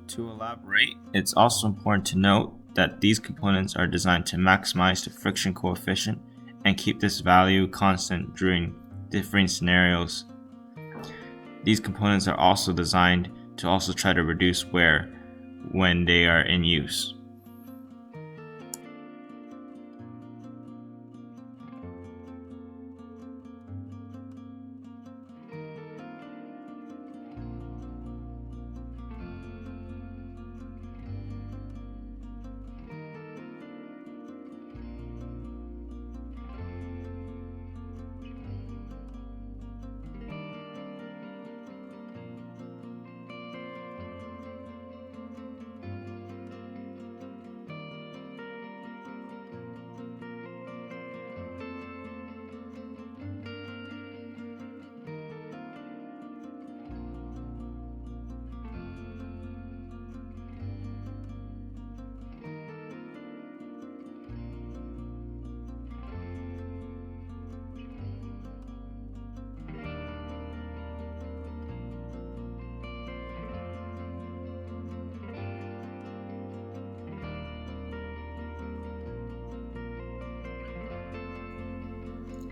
To elaborate, it's also important to note that these components are designed to maximize the friction coefficient and keep this value constant during differing scenarios. These components are also designed to also try to reduce wear when they are in use.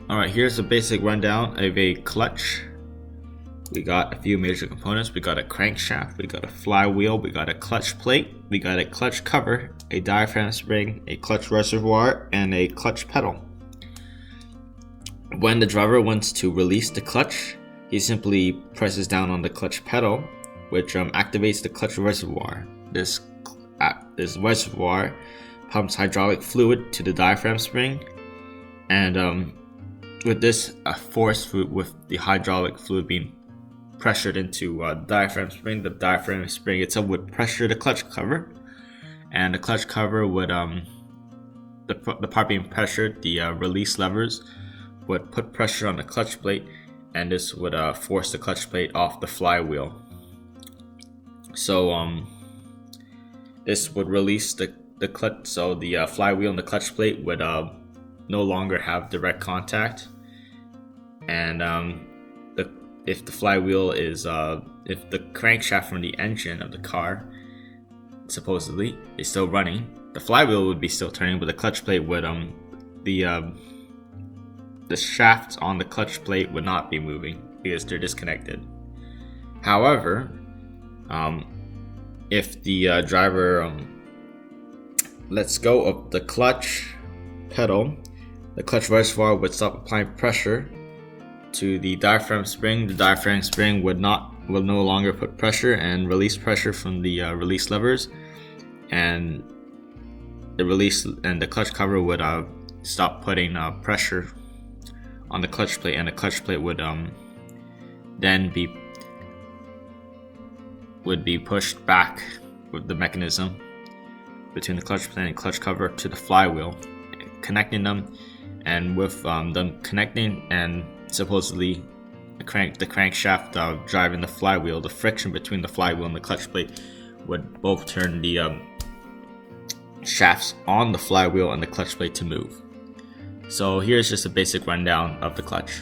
Alright, here's a basic rundown of a clutch. We got a few major components. We got a crankshaft, we got a flywheel, we got a clutch plate, we got a clutch cover, a diaphragm spring, a clutch reservoir, and a clutch pedal. When the driver wants to release the clutch, he simply presses down on the clutch pedal, which activates the clutch reservoir. This reservoir pumps hydraulic fluid to the diaphragm spring, and with this force with the hydraulic fluid being pressured into the diaphragm spring itself would pressure the clutch cover, and the clutch cover would the part being pressured, the release levers would put pressure on the clutch plate, and this would force the clutch plate off the flywheel. So this would release the clutch, so the flywheel and the clutch plate would no longer have direct contact, and if the flywheel is if the crankshaft from the engine of the car supposedly is still running, the flywheel would be still turning, but the clutch plate would the shafts on the clutch plate would not be moving because they're disconnected. However, if the driver lets go of the clutch pedal, the clutch reservoir would stop applying pressure to the diaphragm spring. The diaphragm spring will no longer put pressure and release pressure from the release levers, and the clutch cover would stop putting pressure on the clutch plate, and the clutch plate would then be pushed back with the mechanism between the clutch plate and clutch cover to the flywheel, connecting them. And with them connecting and supposedly the crankshaft driving the flywheel, the friction between the flywheel and the clutch plate would both turn the shafts on the flywheel and the clutch plate to move. So here's just a basic rundown of the clutch.